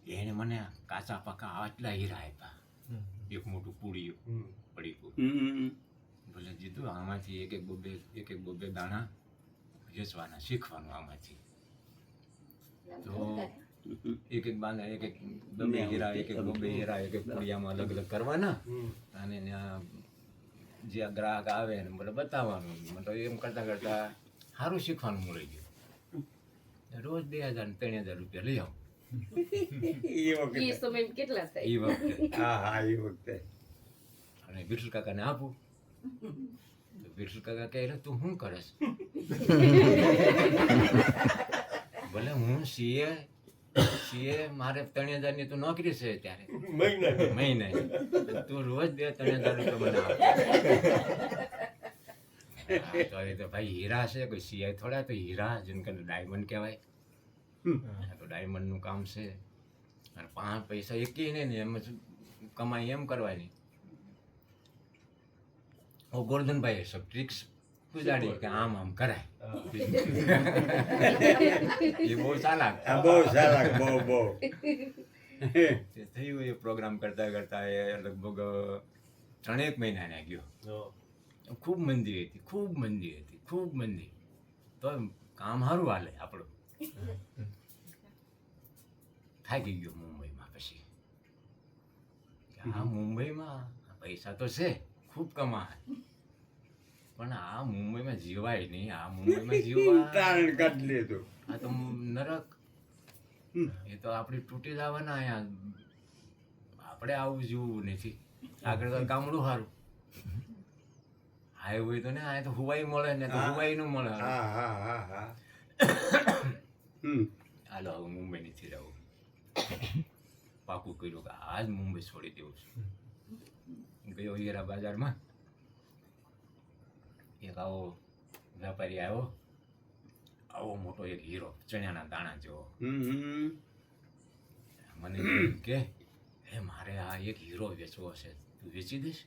એને મને કાચા પાકા આટલા હીરા આપ્યા, એક મોટું પૂડીયું પડીકું. બોલે જીતુ આમાંથી એક એક બોબે દાણા વેચવાના, શીખવાનું આમાંથી. તો એક એક બાંધા, એક એક બબે હીરા, એક એક બોબે હીરા, એક એક પૂડિયામાં અલગ અલગ કરવાના અને જે ગ્રાહક આવે ને મને બતાવવાનું. મતલબ એમ કરતાં કરતાં સારું શીખવાનું મળી ગયું. રોજ 2000 ને 3000 રૂપિયા લઈ આવું એ વખતે. અને વિઠ્ઠલ કાકાને આપું તો વિઠ્ઠલ કાકા કહે તું શું કરસ? ભલે હું સીએ મારે 3000 ની તો નોકરી છે ત્યારે મહિને, તું રોજ 2-3000 રૂપિયા મને આપ. તો એ તો ભાઈ હીરા છે, કોઈ સીઆઈ થોડા, તો હીરા જેમ કે ડાયમંડ કહેવાય. તો ડાયમંડનું કામ છે. અને 5 પૈસા એકી નહીં ને એમ જ કમાઈ એમ કરવાની. ગોરધનભાઈ સબ ટ્રિક્સ પૂજાડી કે આમ આમ કરાય. એ બહુ ચાલાક. થયું એ પ્રોગ્રામ કરતા કરતા એ લગભગ 3 મહિનાને ગયો. ખૂબ મંદી હતી. તો કામ સારું હાલે આપણું. થાકી ગયો મુંબઈમાં. પછી આ મુંબઈમાં પૈસા તો છે, ખૂબ કમાય, પણ આ મુંબઈમાં જીવાય નહીં. આ મુંબઈમાં જીવવા આ તો નરક. એ તો આપણે તૂટી જવાના. અહીંયા આપણે આવું જીવવું નથી. આગળ તો ગામડું સારું, હાઈવે તો ને આ તો હુવાઈ મળે ને, તો હુવાઈ નું મળે. હાલો હવે મુંબઈ નથી રહેવું. પાકું કર્યું કે આજ મુંબઈ છોડી દેવું છે. ગયો હીરા બજારમાં, એક આવો વેપારી આવ્યો, આવો મોટો એક હીરો, ચણાના દાણા જેવો. મને કે હે મારે આ એક હીરો વેચવો છે, તું વેચી દઈશ?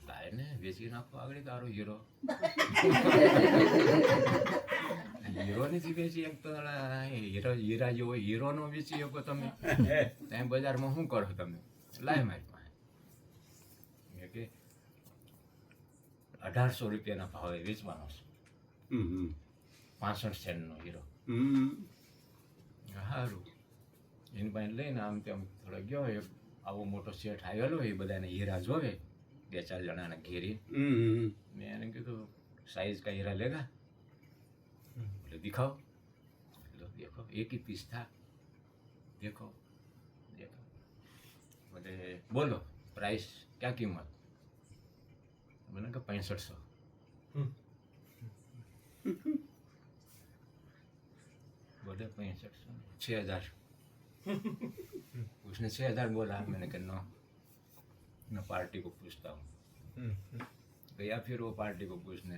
લાય ને વેચી નાખો આગળ તારો હીરો. હીરો નથી વેચી એક તો હીરા જેવો હીરો નો વેચી શકો તમે? ત્યાં બજારમાં શું કરો તમે? લાય મારી પાસે. કે 1800 રૂપિયાના ભાવે વેચવાનો છે, 65 સેન્ટનો હીરો. સારું, એની પાસે લઈને આમ તેમ થોડો ગયો. આવો મોટો શેઠ આવેલો, એ બધાને હીરા જોવે, 2-4 જણાને ઘેરી. મેં એને કીધું સાइज का हीरा लेगा? बोले दिखाओ. लो देखो, एक ही पीस था, देखो. बोले बोलो प्राइस, क्या कीमत? मैंने कहा 6500. बोले 6500, 6000. उसने 6000 बोला. मैंने कहा नो, मैं पार्टी को पूछता हूँ. गया फिर वो पार्टी को पूछने.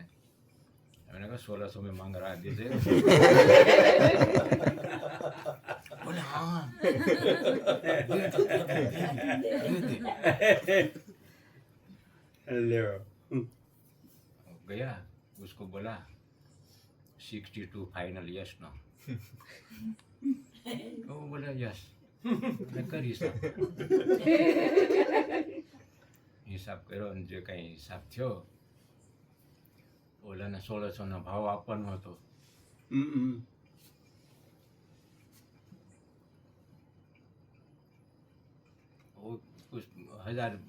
मैंने कहा 1600 में मांग रहा है, दे दे. बोले हाँ गया, उसको बोला 62 फाइनल, यस नो? वो बोला यस. मैं कर હિસાબ કર્યો ને જે કંઈ હિસાબ થયો, ઓલાને 1600નો ભાવ આપવાનો હતો. कुछ 1000,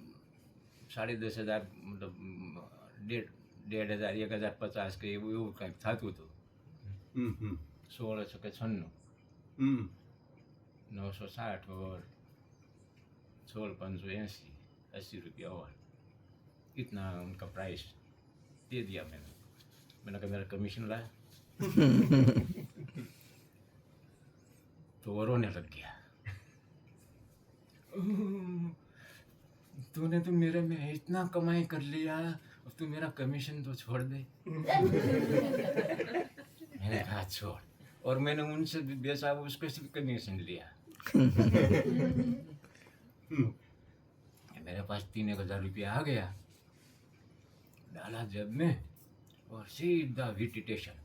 10,500, मतलब 1,500, 1,050 કે એવું કંઈક થતું હતું. 1600 કે 96, 960 और 16,580, 80 रुपया और इतना उनका प्राइस दे दिया मैंने कहा मेरा कमीशन लाया. तो वो रोने लग गया. तूने तो मेरे में इतना कमाई कर लिया, अब तू मेरा कमीशन तो छोड़ दे. मैंने कहा छोड़. और मैंने उनसे भी बेचा, उसको से कमीशन लिया. मेरे पास 3,000 रुपया आ गया, डाला जेब में और सीधा वीटी स्टेशन.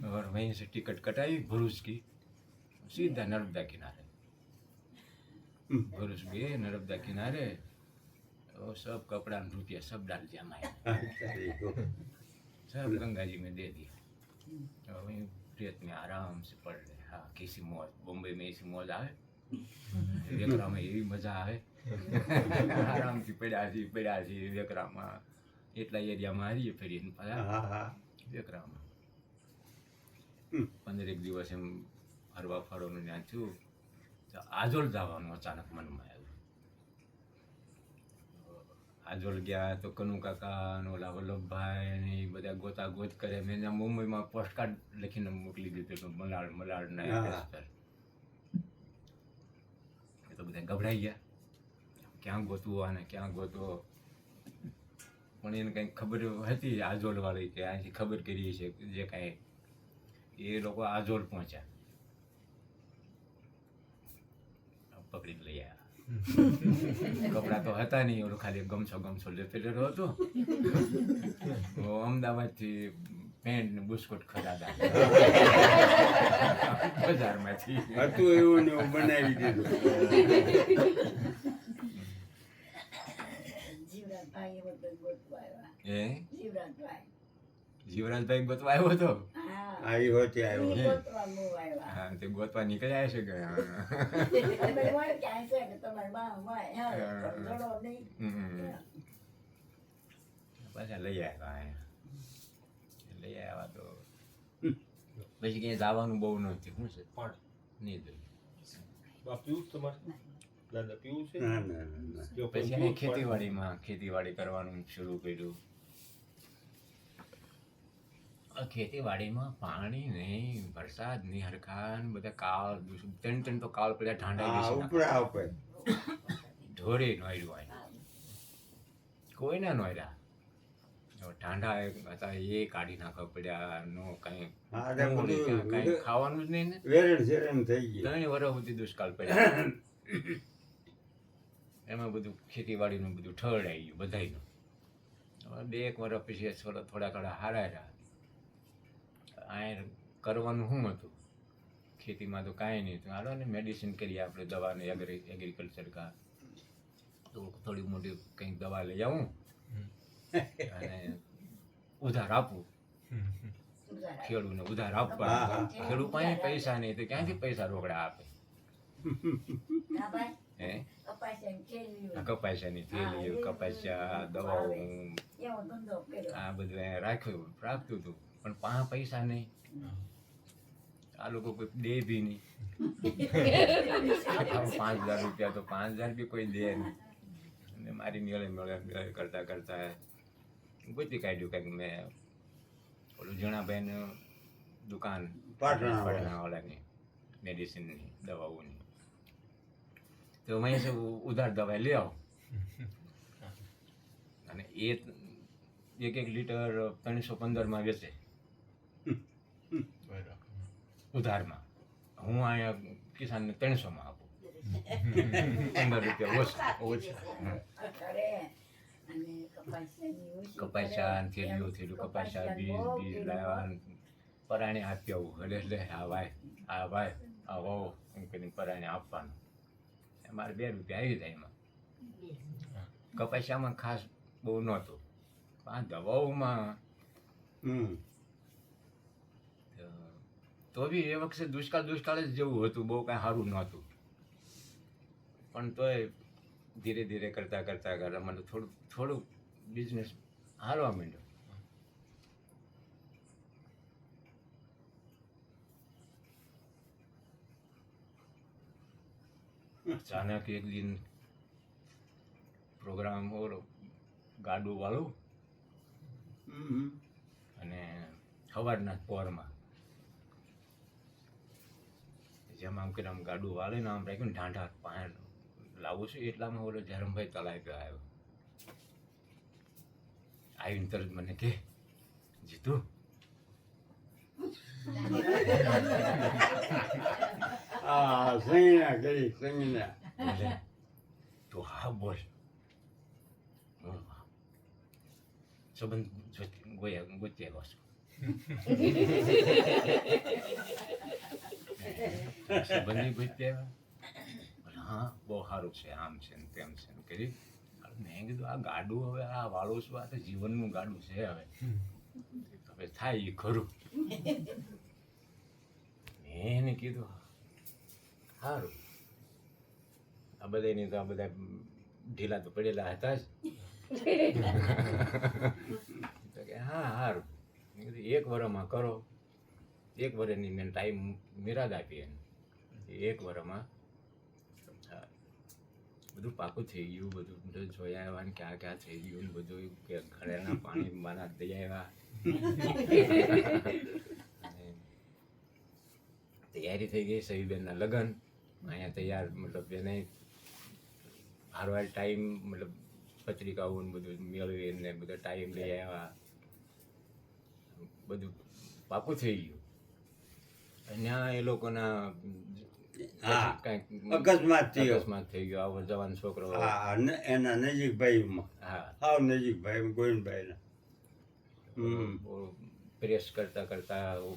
और वहीं से टिकट कटाई भरूच की, સીધા નર્મદા કિનારે. ભરૂચ ગए नर्मदा किनारे वो सब कपड़ा रुपया सब डाल दिया मैं, सब गंगा जी में दे दिया. वहीं रेत में आराम से पड़ रहे. हाँ कैसी मौज, बॉम्बे में ऐसी मौज आवे, વેકરામાં એવી મજા આવે. આરામથી પડ્યા છીએ વેકરામાં, એટલા એરિયામાં હારીએ ફરીને પાછા વેકરામાં 15 દિવસ એમ ફરવા ફરવાનું ત્યાં થયું. આજોલ જવાનું અચાનક મનમાં આવ્યું. આજોલ ગયા તો કનુ કાકા ઓલા વલ્લભભાઈ ને એ બધા ગોતા ગોત કરે. મેં ત્યાં મુંબઈમાં પોસ્ટકાર્ડ લખીને મોકલી દીધું મલાડના એડ્રેસ પર. એ તો બધા ગભરાઈ ગયા, ક્યાં ગોતવું આને ક્યાં ગોતવો. પણ એને કંઈક ખબર હતી આજોલ વાળી કે અહીંથી ખબર કરી છે જે કાંઈ. એ લોકો આજોલ પહોંચ્યા, પકડીને લઈ આવ્યા. કપડા તો હતા નહીં, ઓલું ખાલી ગમછો લેતેલો હતો. અમદાવાદથી પેન્ટ ને બુસ્કોટ ખરીદ્યા બજારમાંથી. હતું એવું ને એવું બનાવી દીધું. જીવરાજભાઈ ગોતવા આવ્યો હતો. આવ્યો છે આવ્યો. હા તે ગોતવા નીકળ્યા છે કે પાછા લઈ આવ્યા. લઈ આવ્યા તો પછી ક્યાંય જવાનું બહુ નથી. શું છે નહીં પછી એને ખેતીવાડી કરવાનું શરૂ કર્યું. ખેતીવાડીમાં પાણી નહીં, વરસાદ નહીં, હરખા બધા કાળ 3 તો કાળ પડ્યા ઠાંડા ઢોરે નોર્યું હોય, કોઈ ના નોર્યા. ઠાંડા હતા એ કાઢી નાખવા પડ્યા. નો કઈ ખાવાનું જ નહીં ને. 3 વર્ષ સુધી દુષ્કાળ પડ્યા. એમાં બધું ખેતીવાડીનું બધું ઠળાઈ ગયું બધાયનું. હવે 2 વર્ષ પછી થોડા હારા રહ્યા. આ કરવાનું શું હતું ખેતીમાં તો કાંઈ નહીં. તો હાલો ને મેડિસિન કરીએ આપણે, દવાને એગ્રીકલ્ચર કા તો થોડી મોટી કંઈક દવા લઈ આવું અને ઉધાર આપવું. ખેડૂને ઉધાર આપવા. ખેડૂત પાસે પૈસા નહીં તો ક્યાંથી પૈસા રોકડા આપે? હે કપાસિયાની થેલી, કપાસિયા દવાઓ આ બધું રાખતું હતું. પણ પૈસા નહીં. આ લોકો કોઈ દે બી નહીં. 5,000 રૂપિયા તો 5,000 બી કોઈ દે નહીં. અને મારી મેળે કરતા ગોતી કાઢ્યું કંઈક. મેં ઓલું જણાભાઈનું દુકાન પાટણાવાળાની મેડિસિનની દવાઓની, તો અહીં સબ ઉધાર દવા લઈ આવો. અને એ 1 લીટર 315 વેચે ઉધારમાં. હું અહીંયા કિસાનને 300 આપું. 15 રૂપિયા ઓછા. કપાસિયા થેલીઓ કપાસિયા બીજ લાવવા પરાણે આપી આવું. એટલે આ ભાઈ આ વાવો એમ કરીને પરાણે આપવાનું. મારે 2 રૂપિયા આવી જાય એમાં. કપાસિયામાં ખાસ બહુ નહોતું. આ દવાઓમાં તો બી એ વખતે દુષ્કાળ જ જેવું હતું. બહુ કાંઈ સારું નહોતું. પણ તોય ધીરે ધીરે કરતા મને થોડું બિઝનેસ હાલવા માંડ્યો. અચાનક એક દિન પ્રોગ્રામ ઓલો ગાડું વાળું અને સવારના પોરમાં જેમ આમ કે આમ ગાડું વાળે ને આમ રાખ્યું ને ઢાંઢા પાણી લાવું છું. એટલામાં ઓલો ધરમભાઈ તલાઈ આવ્યો. આવીને તરત મને કે જીતું તો હા બોલ. સંબંધ ગોતી આવ્યો છું. બંને ભૂજતે આવ્યા. હા બહુ સારું છે, આમ છે ને તેમ છે ને કરી. મેં કીધું આ ગાડું હવે આ વાળું છું, આ તો જીવનનું ગાડું છે. હવે થાય એ ખરું. મેં એને કીધું સારું, આ બધાની તો આ બધા ઢીલા તો પડેલા હતા જ. તો કે હા સારું. મેં કીધું 1 વર્ષમાં કરો. 1 વર્ષની મેં ટાઈમ મિરાદ આપી એને. 1 વર્ષમાં બધું પાકું થઈ ગયું. બધું જોયા આવ્યા ને ક્યાં ક્યાં થઈ ગયું ને બધું, કે ઘરેના પાણી માના દઈ આવ્યા. તૈયારી થઈ ગઈ. સહીબેનના લગ્ન અહીંયા તૈયાર, મતલબ એને હારવાર ટાઈમ, મતલબ પત્રિકાઓ ને બધું મેળવીને બધો ટાઈમ લઈ આવ્યા. બધું પાકું થઈ ગયું. ત્યાં એ લોકોના અકસ્માત થઈ ગયો. આવો જવાન છોકરો એના નજીક ભાઈમાં, હા હાવ નજીક ભાઈ ગોવિંદભાઈના. પ્રેસ કરતા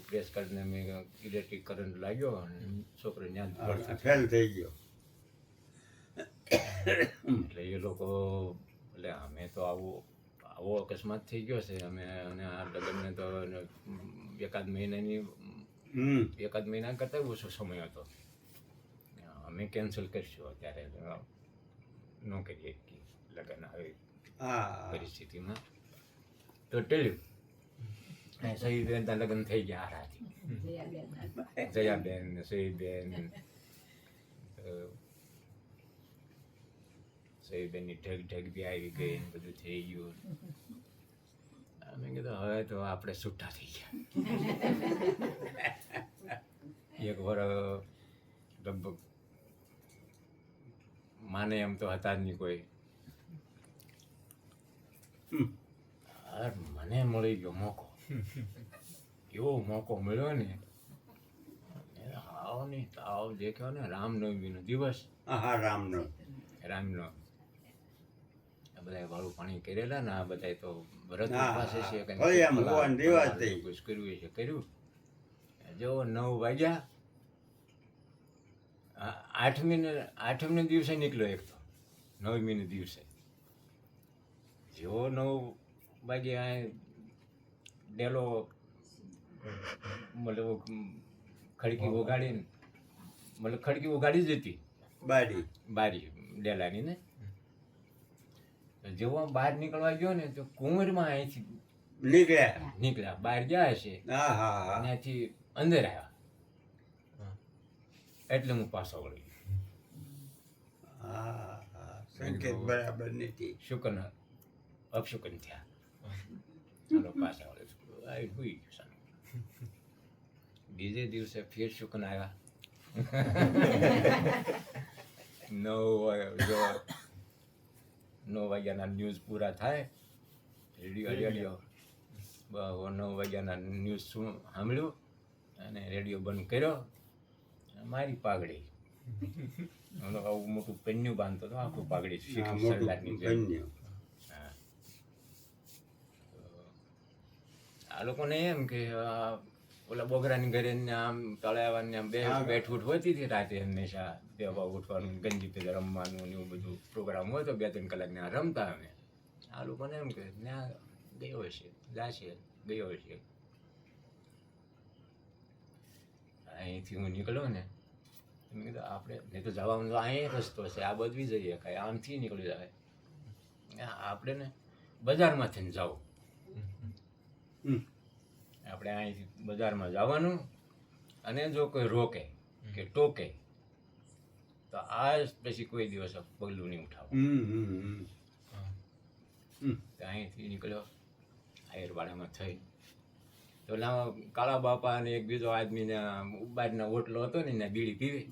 પ્રેસ કરીને મેં ઇલેક્ટ્રિક કરંટ લાગ્યો અને છોકરો ત્યાં ફેલ થઈ ગયો. એટલે એ લોકો, એટલે અમે તો આવો અકસ્માત થઈ ગયો છે. અમે અને આ લગ્નને તો 1 મહિના કરતાં ઓછો સમય હતો. અમે કેન્સલ કરશું અત્યારે, ન કરીએ લગ્ન આવી પરિસ્થિતિમાં. તો ટેલ્યું સહીબેનના લગ્ન થઈ ગયા હારાથી. જયાબેન ને સહીબેન, સહીબેનની ઢગ બી આવી ગઈ ને બધું થઈ ગયું. મેં કીધું હવે તો આપણે છૂટા થઈ ગયા. 1 વર્ષ લગભગ માને એમ તો હતા જ નહીં કોઈ. મને મળી ગયો મોકો. એવો મોકો મળ્યો ને, આવ નહીં તાવ દેખ્યો ને. રામનવમીનો દિવસ. હા રામનવમી. આ બધા વાળું પાણી કરેલા ને, આ બધા તો વ્રત પાસે છે, કર્યું છે કર્યું. જો 9 વાગ્યા, 8મને દિવસે નીકળ્યો એક તો. 9મીને દિવસે જેવો 9 વાગે ડેલો, મતલબ ખડકી ઉગાડીને, મતલબ ખડકી ઉગાડી જ હતી બારી ડેલાની ને. જેવો બહાર નીકળવા ગયો ને તો કુંવરમાં અહીંથી નીકળ્યા. બહાર ગયા હશે, ત્યાંથી અંદર આવ્યા. એટલે હું પાછો વળી બરાબર નથી. શુકન અપશુકન થયા. ચાલો પાછા વળી હુઈ ગયું. બીજે દિવસે ફેર શુકન આવ્યા. 9 વાગ્યાના ન્યૂઝ પૂરા થાય. રેડિયો 9 વાગ્યાના ન્યૂઝ સાંભળ્યું અને રેડિયો બંધ કર્યો. મારી પાઘડી, આવું મોટું પન્યું બાંધતો હતો, આખું પાઘડી સરદારની. આ લોકોને એમ કે ઓલા બોગરાની ઘરે આમ તળાવવાની આમ બેઠ હોતી હતી રાતે. હંમેશા બેવા ઉઠવાનું, ગંજી પેલા રમવાનું ને એવું બધું પ્રોગ્રામ હોય તો 2-3 કલાક ત્યાં રમતા અમે. આ લોકોને એમ કે ત્યાં ગયો હશે, જાશે, ગયો હશે. અહીંથી હું નીકળ્યો ને, મેં કીધું આપણે નહીં તો જવાનું તો અહીં રસ્તો છે, આ બદવી જઈએ કાંઈ, આમથી નીકળી જાય. આપણે ને બજારમાંથી જવું. આપણે અહીંથી બજારમાં જવાનું, અને જો કોઈ રોકે કે ટોકે તો આ પછી કોઈ દિવસ પગલું નહીં ઉઠાવવું. અહીંથી નીકળ્યો, આયરવાડામાં થઈ તો કાળા બાપા અને એક બીજો આદમીને બાજના ઓટલો હતો ને, બીડી પીવી.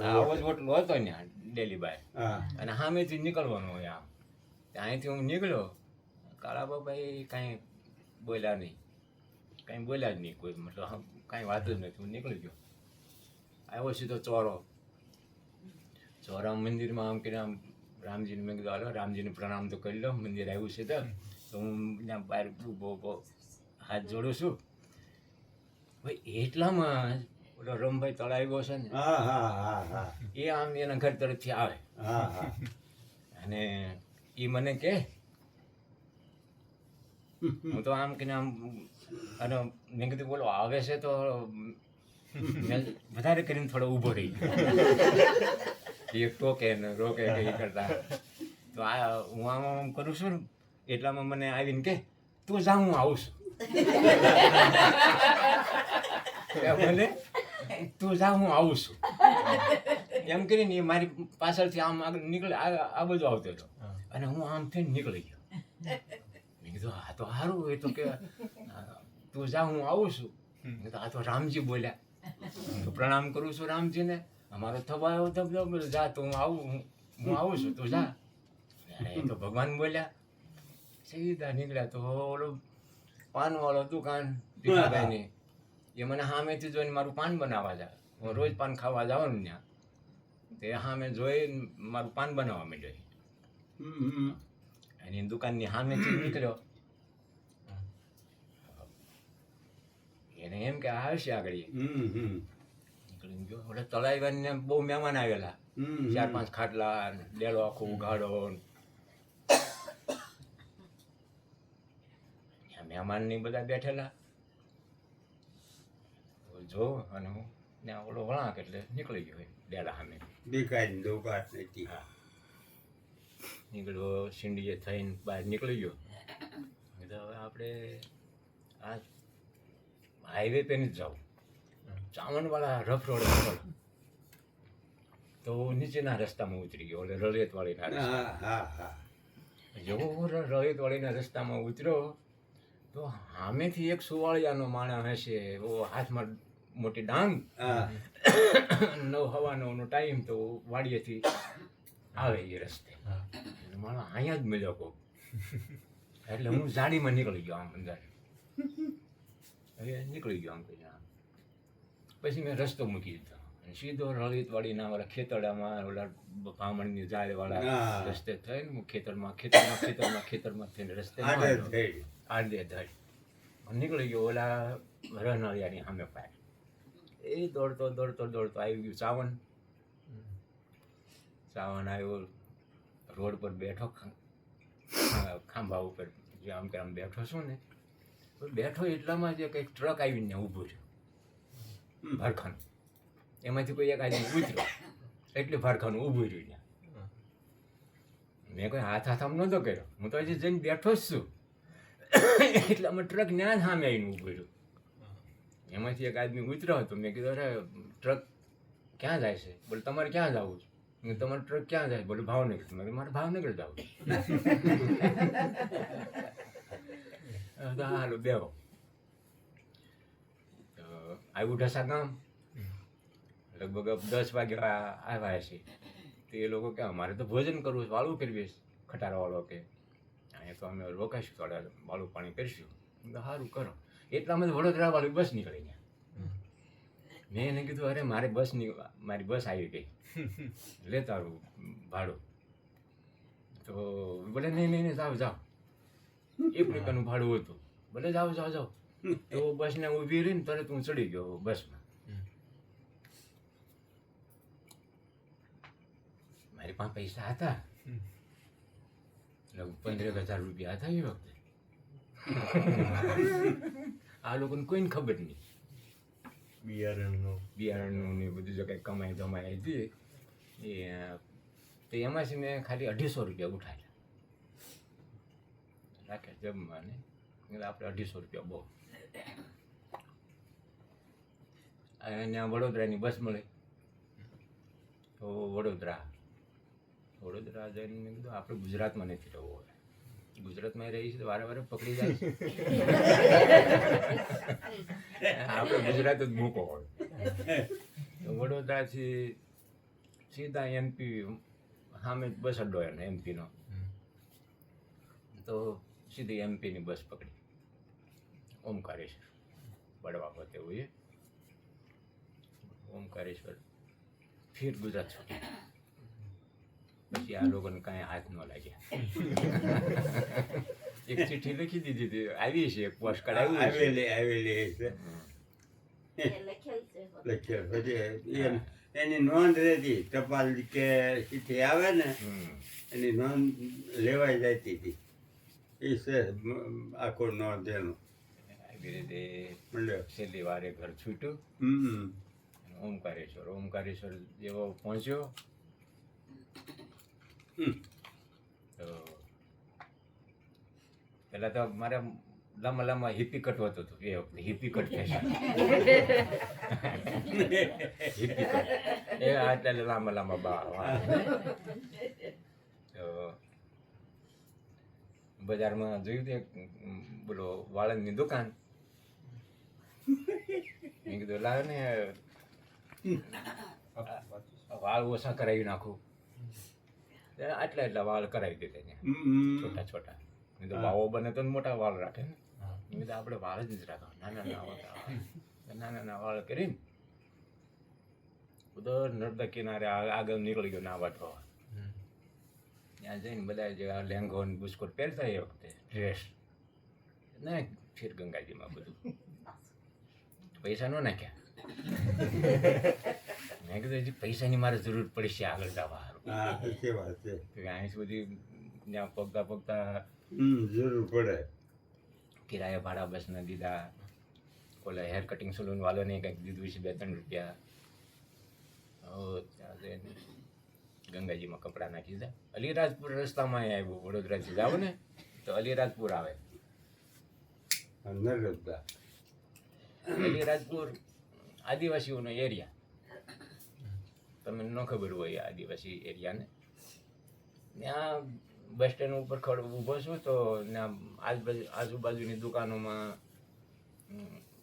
આવો જ ઓટલો હતો ને ડેલી બાર, અને સામેથી નીકળવાનું હોય. આમ અહીંથી હું નીકળ્યો, કાળા બાપા એ કાંઈ બોલ્યા નહીં, કાંઈ બોલ્યા જ નહીં કોઈ, મતલબ કાંઈ વાત જ નથી. હું નીકળી ગયો, આવ્યો સીધો ચોરા મંદિરમાં. આમ કરીને આમ રામજીને મેં કીધું હાલો રામજીને પ્રણામ તો કરી લો, મંદિર આવ્યું છે તો હું ત્યાં બહાર ઊભો હાથ જોડું છું. ભાઈ એટલામાં ઓલો રમભાઈ તળાવ્યો છે ને હા હા હા હા એ આમ એના ઘર તરફથી આવે હા હા અને એ મને કહે હું તો આમ કે આમ અને મેં કીધું બોલો આવે છે તો મેં વધારે કરીને થોડો ઊભો રહી ગયો એક ટોકે ને રોકે એ કરતા તો આ હું આમ કરું છું ને એટલામાં મને આવીને કે તું જા હું આવું છું મને તું જા હું આવું છું એમ કરીને એ મારી પાછળથી આમ આગળ નીકળે આ બધું આવતો હતો અને હું આમ થઈને નીકળી ગયો મેં કીધું આ તો સારું હોય તો કે તું જા હું આવું છું આ તો રામજી બોલ્યા તો પ્રણામ કરું છું રામજીને અમારો થવાયો ધબધબ જા તો હું આવું છું તું જા એ તો ભગવાન બોલ્યા સીધા નીકળ્યા તો ઓલો પાનવાળો દુકાન ભીખાભાઈની એ મને સામેથી જોઈને મારું પાન બનાવવા જાય હું રોજ પાન ખાવા જાઉં ને ત્યાં તે સામે જોઈને મારું પાન બનાવવા માંડ્યો એની દુકાનની સામેથી નીકળ્યો એને એમ કે આવશે આગળ નીકળી ગયો એટલે તળાઈને બહુ મહેમાન આવેલા 4-5 ખાટલા ડેલો આખો ઉઘાડો મહેમાન ની બધા બેઠેલા જો અને હું ત્યાં ઓલો વળાંક એટલે નીકળી ગયો ડેલા સામે ભીખાઈ દુકાન નથી હા નીકળ્યો શિંડીએ થઈને બહાર નીકળી ગયો હવે આપણે આ હાઈવે પે નથી જવું ચાવણવાળા રફ રોડ હતો તો નીચેના રસ્તામાં ઉતરી ગયો એટલે રળિયતવાળીના રસ્તા હા હા જેવો રળિયતવાળીના રસ્તામાં ઉતર્યો તો સામેથી એક સુવાળિયાનો માણસ હશે એવો હાથમાં મોટી ડાંગ 9:15નો ટાઈમ તો વાડીએથી આવે એ રસ્તે માણસ અહીંયા જ મળ્યો કહું એટલે હું ઝાડીમાં નીકળી ગયો આમ અંદર હવે નીકળી ગયો આમ પછી પછી મેં રસ્તો મૂકી દીધો અને સીધો રળિતવાડીના ઓલા ખેતડામાં ઓલા ભામણની જાળવાળા રસ્તે થઈને હું ખેતરમાં થઈને રસ્તે આડે ધડ નીકળી ગયો ઓલા રનળિયાની સામે પાય એ દોડતો આવી ગયું ચાવણ આવ્યો રોડ પર બેઠો ખાંભા ઉપર જે આમ કે આમ બેઠો છું ને બેઠો એટલામાં જે કંઈક ટ્રક આવીને ઊભું રહ્યું ભાડખાનું એમાંથી કોઈ એક આદમી ઉતર્યો એટલે ભાડખાનું ઊભું રહ્યું ત્યાં મેં કોઈ હાથ આમ નહોતો કર્યો હું તો હજી જઈને બેઠો જ છું એટલામાં ટ્રક ત્યાં સામે આવીને ઊભું રહ્યું એમાંથી એક આદમી ઉતર્યો હતો મેં કીધું અરે ટ્રક ક્યાં જાય છે બોલે તમારે ક્યાં જવું છે તમારો ટ્રક ક્યાં જાય બોલે ભાવનગર મેં મારે ભાવનગર જવું હાલો બેહો આવ્યું ઢસા ગામ લગભગ 10 વાગે આવ્યા છે તો એ લોકો કે અમારે તો ભોજન કરવું વાળું કરવી ખટારાવાળો કે અહીંયા તો અમે રોકાઈશું થોડા વાળું પાણી કરીશું સારું કરો એટલામાં વડોદરા વાળી બસ નીકળી ગયા મેં એને કીધું અરે મારી બસ આવી ગઈ લે તારું ભાડું તો બોલે નહીં જાઓ એક પ્રકારનું ભાડું હતું ભલે જાઓ તો બસને ઊભી રહીને તરત હું ચડી ગયો બસમાં મારી પાસે પૈસા હતા 15,000 રૂપિયા હતા એ વખતે આ લોકોને કોઈને ખબર નહીં બિયારણનું ને બધું જો કંઈ કમાઈ ધમાઈ હતી તો એમાંથી મેં ખાલી 250 રૂપિયા ઉઠાવ્યા રાખે જમવાને આપણે 250 રૂપિયા બહુ અહીંયા વડોદરાની બસ મળે તો વડોદરા જઈને મેં કીધું આપણે ગુજરાતમાં નથી રહેવું હોય ગુજરાતમાં રહી છે તો વારે પકડી જાય આપણે ગુજરાત જ મૂકો હોય તો વડોદરાથી સીધા MP સામે બસ અડ્ડો એને MP નો તો સીધી MP ની બસ પકડી ઓમકારેશ્વર બળવા પતે એવું એ ઓમકારેશ્વર ફિર ગુજરાત છૂટી પછી આ લોકોને કાંઈ હાથ ન લાગ્યા એક ચિઠ્ઠી લખી દીધી હતી આવી છે પોસ્ટકાર્ડ આવેલી છે લખ્યો પછી એની નોંધ રહેતી ટપાલ કે ચિઠ્ઠી આવે ને એની નોંધ લેવાઈ જતી હતી એ છે આખો નોંધ એનો આવી રીતે મંડ્યો છેલ્લી વારે ઘર છૂટ્યું. ઓમકારેશ્વર જેવો પહોંચ્યો તો પેલા તો મારે લાંબા હિપી કટ હોતું હતું એ વખતે હિપી કટ ફેશન હિપી કટ એ આટલા લાંબા વાળ તો બજારમાં જોયું તે બોલો વાળંદની દુકાન મેં કીધું લાવે ને વાળ ઓછા કરાવી નાખું આટલા વાળ કરાવી દીધા ને છોટા મેં તો બાવો બને તો મોટા વાળ રાખે ને મેં કીધું આપણે વાળ જ રાખો નાના વાળ કરીને ઉધર નર્મદા કિનારે આગળ નીકળી ગયો ના વાટવા ત્યાં જઈને બધા જે લેંગો ને બુસ્કોટ પહેરતા એ વખતે ડ્રેસ ને ફીર ગંગાજીમાં બધું પૈસા ન નાખ્યા મેં કીધું હજી પૈસાની મારે જરૂર પડશે આગળ જવા અહીં સુધી ત્યાં પગતા જરૂર પડે કિરાયા ભાડા બસના દીધા ઓલા હેર કટિંગ સલૂન વાળાને કંઈક દીધું છે 2-3 રૂપિયા ત્યાં ગંગાજીમાં કપડાં નાખી દીધા. અલીરાજપુર રસ્તામાં આવ્યું વડોદરાથી જાવ ને તો અલીરાજપુર આવે અલીરાજપુર આદિવાસીઓનો એરિયા તમને ન ખબર હોય આદિવાસી એરિયાને ત્યાં બસ સ્ટેન્ડ ઉપર ઊભો છું તો ત્યાં આજુબાજુની દુકાનોમાં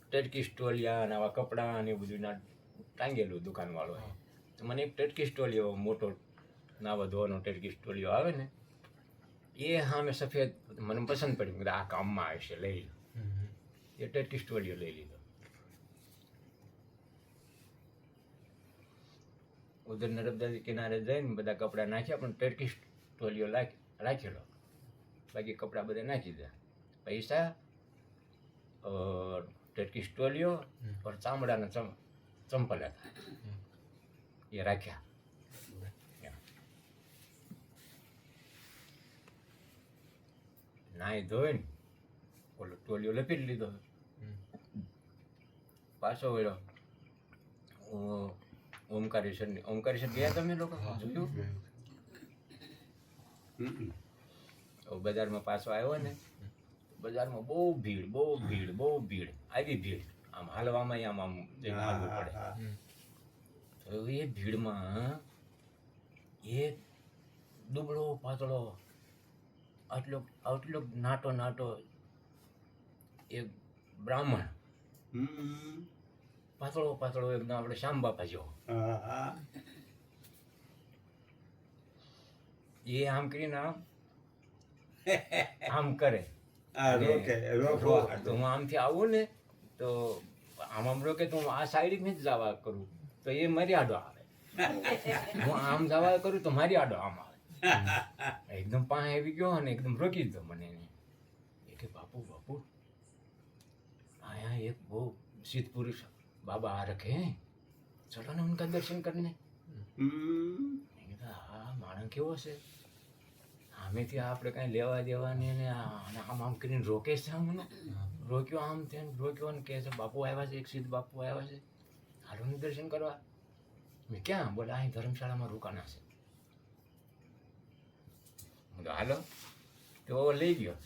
ટર્કી સ્ટોલિયા અને આવા કપડાં અને બધું ના ટાંગેલું દુકાનવાળો તો મને એક ટર્કી સ્ટોલિયો મોટો નાવા ધોવાનો ટર્કી સ્ટોલિયો આવે ને એ સામે સફેદ મને પસંદ પડ્યું આ કામમાં આવશે લઈ લો એ ટર્કી સ્ટોલિયો લઈ લીધો. ઉધર નર્મદા કિનારે જઈને બધા કપડાં નાખ્યા પણ ટર્કી સ્ટોલિયો રાખેલો બાકી કપડાં બધા નાખી દીધા. પૈસા ટર્કી સ્ટોલિયો और ચામડાના ચંપલ હતા એ રાખ્યા. નાઈ ધોઈને ઓલો ટોલિયો લપેટી લીધો પાછો વળ્યો ઓમકારેશ્વર ગયા તમે લોકો જોયું? બજારમાં પાછો આવ્યો ને બજારમાં બહુ ભીડ આવી ભીડ આમ હાલવામાં આમ હાલવું પડે તો એ ભીડમાં એક દુબળો પાતળો આટલો નાટો એક બ્રાહ્મણ પાતળો એકદમ આપણે શ્યામ બાપા જેવો એ આમ કરીને આમ કરે તો હું આમથી આવું ને તો આમ રોકે તો હું આ સાઈડ જ જવા કરું તો એ મારી આડો આવે હું આમ જવા કરું તો મારી આડો આમ આવે એકદમ પાસે આવી ગયો અને એકદમ રોકી દીધો મને એ કે બાપુ આયા એક બહુ સિદ્ધ પુરુષ बाबा आ रखे हैं चलो ना उनका दर्शन करने. હા માણસ કેવો છે સામેથી આપણે કાંઈ લેવા દેવાની ને આમ કરીને રોકે છે અમને રોક્યો આમ થઈને રોક્યો ને કહે છે બાપુ આવ્યા છે એક સિદ્ધ બાપુ આવ્યા છે હાલો ને દર્શન કરવા. મેં ક્યાં? બોલે અહીં ધર્મશાળામાં રોકાના છે. હાલો તો લઈ ગયો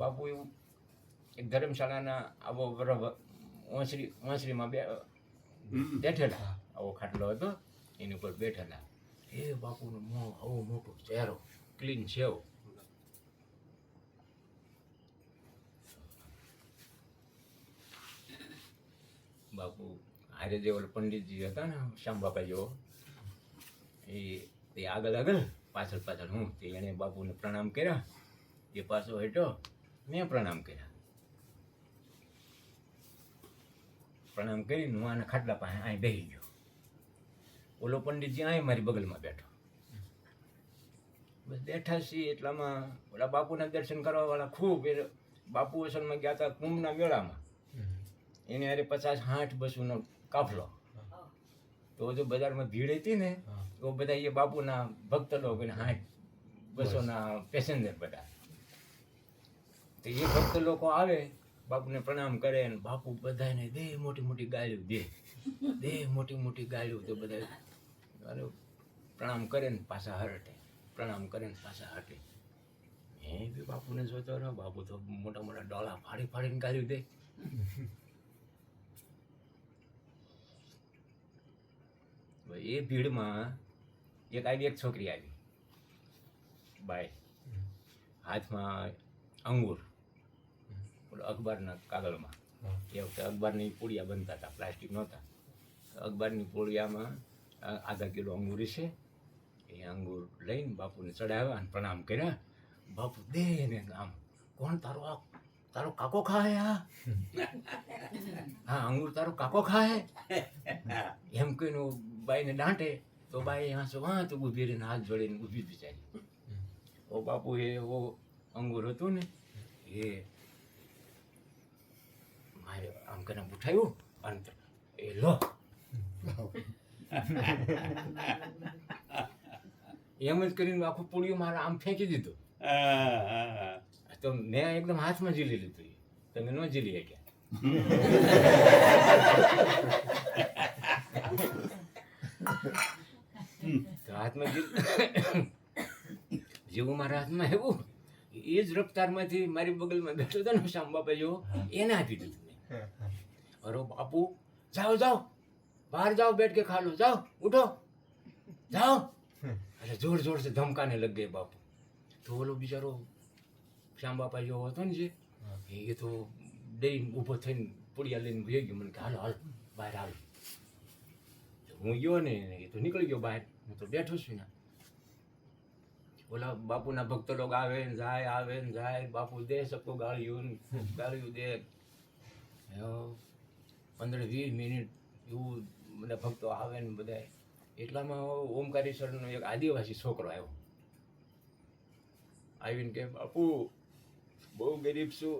બાપુ એવું એક ધર્મશાળાના આવો ઓસરીમાં બેઠેલા આવો ખાટલો હતો એની ઉપર બેઠેલા એ બાપુનું મોં આવો મોટો ચહેરો ક્લીન સેવ બાપુ હારે જે ઓલા પંડિતજી હતા ને શ્યામ બાપા જેવો એ આગળ પાછળ હું તે એણે બાપુને પ્રણામ કર્યા એ પાછો હેઠો મેં પ્રણામ કર્યા. પ્રણામ કરીને હું આના ખાટલા પાસે અહીં બેસી ગયો. ઓલો પંડિતજી અહીં મારી બગલમાં બેઠો. બસ બેઠા છીએ એટલામાં ઓલા બાપુના દર્શન કરવાવાળા ખૂબ બાપુ અસલમાં ગયા હતા કુંભના મેળામાં એને અરે 50-60 બસોનો કાફલો. તો જો બજારમાં ભીડ હતી ને તો બધા એ બાપુના ભક્ત લોકો ને 60 બસોના પેસેન્જર બધા. તો એ ભક્ત લોકો આવે બાપુને પ્રણામ કરે ને બાપુ બધાને દે મોટી મોટી ગાળ્યું દે મોટી મોટી ગાળ્યું. તો બધા અરે પ્રણામ કરે ને પાછા હરટે, પ્રણામ કરે ને પાછા હટે. એ બી બાપુને જોતો રહ્યો, બાપુ તો મોટા મોટા ડોલા ફાડી ફાડીને ગાળ્યું દે. એ ભીડમાં એક છોકરી આવી, બાય, હાથમાં અંગૂર, અખબારના કાગળમાં. એ વખતે અખબારની પૂડિયા બનતા હતા, પ્લાસ્ટિક નહોતા. અખબારની પૂડિયામાં આધા કિલો અંગૂર છે. એ અંગૂર લઈને બાપુને ચડાવ્યા અને પ્રણામ કર્યા. બાપુ દે ને આમ, કોણ તારો કાકો ખાય? હા અંગૂર તારો કાકો ખાય એમ કહીને બાઈને દાંટે. તો બાઈ હા તો ઊભી રહીને હાથ જોડીને ઊભી બિચારી. ઓ બાપુ એ અંગૂર હતું ને એ મારે આમ કરીને ઉઠાવ્યું અને એ લો એમ જ કરીને આખું પૂળિયું મારા આમ ફેંકી દીધું. તો મેં એકદમ હાથમાં ઝીલી લીધું. તમે ન ઝીલી શક્યા. તો હાથમાં જેવું મારા હાથમાં એવું એ જ રફતારમાંથી મારી બગલમાં બેઠો હતો ને શ્યામ બાપા જેવો, એને આપી દીધું મેં. અરે બાપુ જાઓ જાઓ બહાર જાઓ, બેઠ કે ખા લો, જાઓ ઉઠો જાઓ. એટલે જોર જોર से ધમકાને લગ ગए બાપુ. તો ઓલો બિચારો શ્યામ બાપા જેવો હતો ને જે, એ તો ડરીને ઊભો થઈને પુડિયા લઈને ભેગી ગયો. મને કે હાલો હાલો બહાર હાલો. હું ગયો ને એ તો નીકળી ગયો બહાર. હું તો બેઠો છું ને. ઓલા બાપુના ભક્તો લોકો આવે ને જાય. બાપુ દે સબકો ગાળ્યું દે. 15-20 મિનિટ એવું બધા ભક્તો આવે ને બધા. એટલામાં ઓમકારેશ્વરનો એક આદિવાસી છોકરો આવ્યો. આવીને કે બાપુ બહુ ગરીબ છું,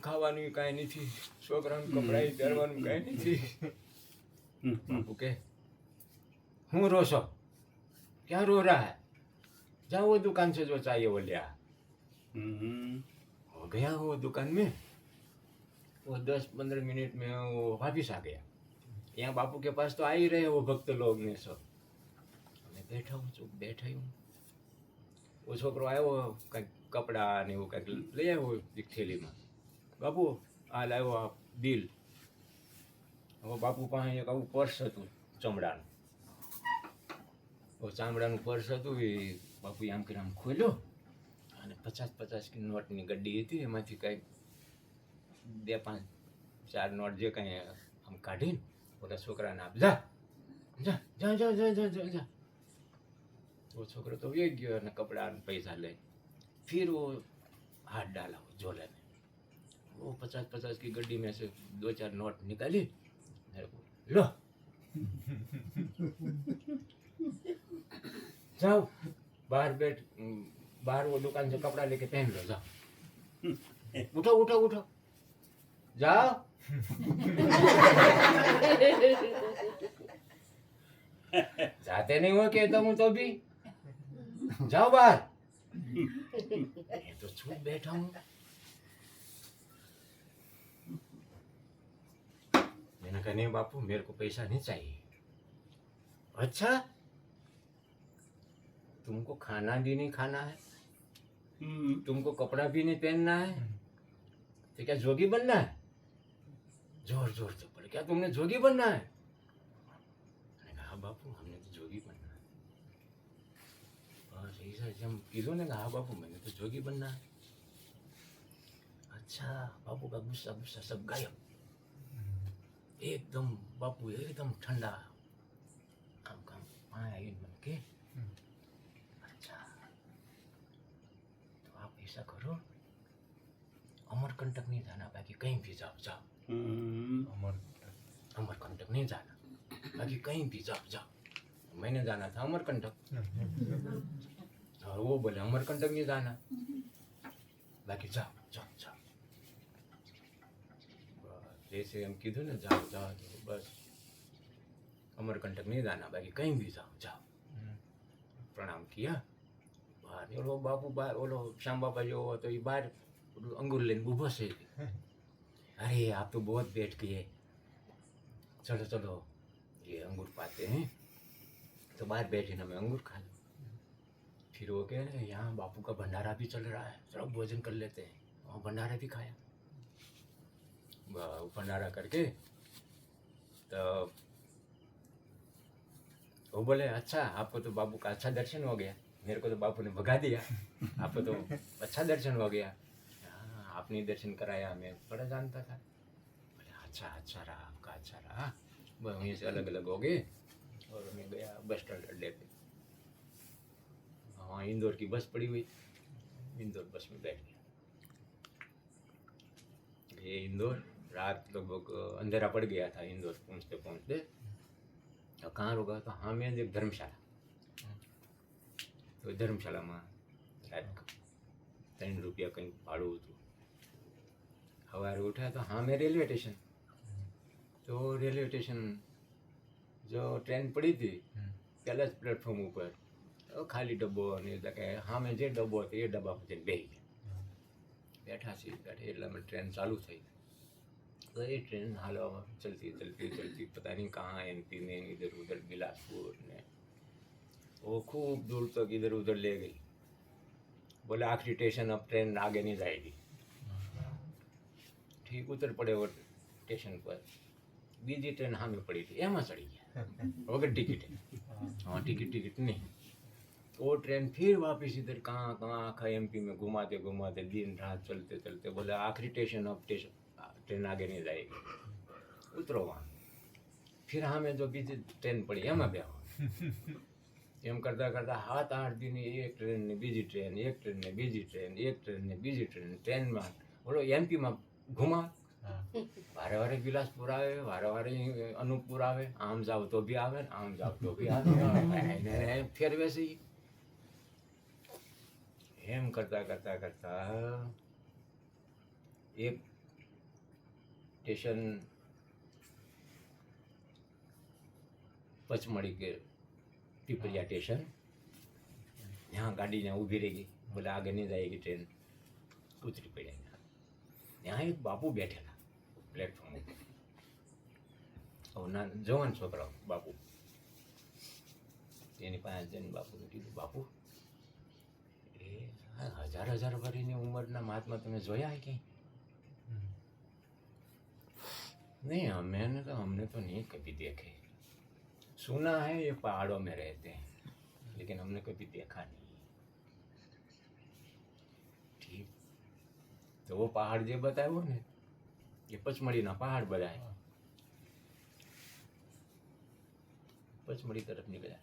ખાવાનું કાંઈ નથી, છોકરાનું કપડાં પહેરવાનું કાંઈ નથી. બાપુ કે હું रो છો? क्या रो रहा है? जाओ वो दुकान से जो चाहिए वो ले आ. हो गया वो दुकान में. वो 10-15 मिनट में वो वापिस आ गया. यहाँ बापू के पास तो आ ही रहे वो भक्त लोग ने सब. मैं बैठा हूँ चुप बैठा हूँ. वो छोकरो આવ્યો કંઈક કપડાં ને એવું કંઈક લઈ આવ્યો એક થેલીમાં. બાપુ આ લાવ્યો આ બિલ. હવે બાપુ પાસે એક આવું પર્સ હતું ચમડાનું. ચામડાનું પર્સ હતું એ બાપુએ આમ કરીને આમ ખોલ્યો અને 50 નોટની ગड्डी હતી. એમાંથી કંઈક 2-5-4 નોટ જે કંઈ આમ કાઢીને ઓલા છોકરાને આપ જા. वो छोकरा तो ये गया ना कपड़ा पैसा ले. फिर वो हाथ डाला वो झोले में. वो 50 की गड्डी में से 2-4 नोट निकाली. मेरे को लो जाओ बाहर बाहर वो दुकान से कपड़ा लेके पहन लो. जाओ उठो जाओ. जाते नहीं हो कहता हूँ तो भी जाओ बाहर. मैं तो चुप बैठा हूँ. मैंने कहा नहीं बापू मेरे को पैसा नहीं चाहिए. अच्छा तुमको खाना भी नहीं खाना है, तुमको कपड़ा भी नहीं पहनना है, तो क्या जोगी बनना है? जोर से बोले क्या तुमने जोगी बनना है? मैंने कहा बापू हमने तो जोगी बनना है. बस ऐसा जब कीधो ने कहा बापू मैंने तो जोगी बनना है. अच्छा बापू का गुस्सा सब गायब. एकदम बापू एकदम ठंडा. काम आए मन के. अच्छा तो आप ऐसा करो अमरकंटक नहीं जाना, बाकी कहीं भी जाओ. अमरकंटक नहीं जाना, बाकी कहीं भी जाओ. मैंने जाना था अमरकंटक और वो बोले अमरकंटक नहीं जाना, बाकी जाओ. जैसे हम कीधु ने जाओ जाओ तो बस अमरकंटक नहीं जाना, बाकी कहीं भी जाओ जाओ। प्रणाम किया, बाहर ओलो बापू बाहर, ओलो श्याम बाबा जो हो तो ये बाहर अंगूर लेने ऊभो से, अरे आप तो बहुत बैठ गए, चलो चलो ये अंगूर पाते हैं। तो बाहर बैठे ना मैं अंगूर खा लूँ। फिर वो कह रहे यहाँ बापू का भंडारा भी चल रहा है, चलो भोजन कर लेते हैं। और भंडारा भी खाया, भंडारा करके तो वो बोले अच्छा आपको तो बापू का अच्छा दर्शन हो गया, मेरे को तो बापू ने भगा दिया, आपको तो अच्छा दर्शन हो गया। हाँ आपने दर्शन कराया, मैं बड़ा जानता था। बोले अच्छा अच्छा रहा आपका, अच्छा रहा। बस वहीं से अलग अलग हो गए और मैं गया बस स्टैंड अड्डे पे। वहाँ इंदौर की बस पड़ी हुई, इंदौर बस में बैठ गया। ये इंदौर रात लगभग अंधेरा पड़ गया था इंदौर पहुँचते पहुँचते। तो कहाँ रुका तो हाँ मैं एक धर्मशाला, तो धर्मशालाમાં રાત 3 રૂપિયા કંઈક ભાડું હતું। સવારે ઉઠ્યા તો હા મેં રેલવે સ્ટેશન, તો રેલવે સ્ટેશન જો ટ્રેન પડી હતી પહેલાં જ પ્લેટફોર્મ ઉપર ખાલી ડબ્બો અને કે હા મેં જે ડબ્બો હતો એ ડબ્બામાં જઈને બેસી ગયા। બેઠા છીએ બેઠે એટલામાં ટ્રેન ચાલુ થઈ। तो ये ट्रेन हालवा चलती चलती चलती पता नहीं कहाँ एमपी में इधर उधर बिलासपुर ने वो खूब दूर तक इधर उधर ले गई। बोले आखिरी स्टेशन अब ट्रेन आगे नहीं जाएगी। ठीक उतर पड़े वो स्टेशन पर, बीजी ट्रेन हाँ में पड़ी थी, एमा चढ़ी गया वगैरह टिकट है। हाँ टिकट नहीं, वो ट्रेन फिर वापस इधर कहाँ कहाँ आखा एमपी में घुमाते घुमाते दिन रात चलते चलते बोले आखिरी स्टेशन अब स्टेशन ट्रेन आगे नहीं जाएगी, उतरो वहाँ। फिर हमें जो बीजी ट्रेन पड़ी एम ब्याह एम करता करता 7-8 दिन एक ट्रेन ने बीजी ट्रेन, एक ट्रेन ने बीजी ट्रेन, एक ट्रेन ने बीजी ट्रेन में बोलो एमपी में घुमा। वारे वारे बिलासपुर आवे, वारे वारे अनूपपुर आवे, आम जाओ तो भी आवे, आम जाओ तो भी आवे। फिर वैसे ही एम करता करता करता एक स्टेशन पचमढ़ी के पिपरिया स्टेशन, यहाँ गाड़ी यहाँ ऊभी रहेगी, बोले आगे नहीं जाएगी ट्रेन, उतरी पड़े। यहाँ एक बापू बैठेला प्लेटफॉर्म पर, और ना जवान छोकरा बापू एनी पास जन बापू ने कीधुं बापू ए 1000 वर्षની ઉંમરના મહાત્મા તમે જોયા है कहीं? नहीं हमने तो नहीं कभी देखे, सुना है ये पहाड़ों में रहते हैं लेकिन हमने कभी देखा नहीं। ठीक, तो वो पहाड़ जो बताया वो ने ये पचमढ़ी ना पहाड़ बताए, पचमढ़ी तरफ निकला।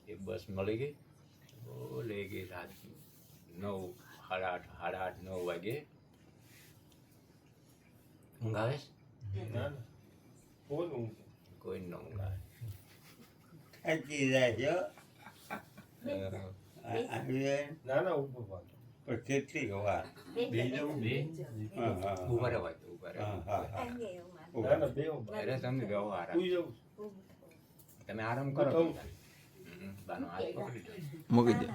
एक बस मिल गई, वो ले गई रात 9, 8:30, 9 वागे। ઊંઘ આવે? કોઈ ન ઊંઘ આવે। થાકી જાય છો પણ કેટલી વાર ઊભા રહેવાય તો ઊભા રહેવાય। અરે તમે બેહો આરામ, તમે આરામ કરો, બાનો હાથ પકડી લો, મૂકી દે।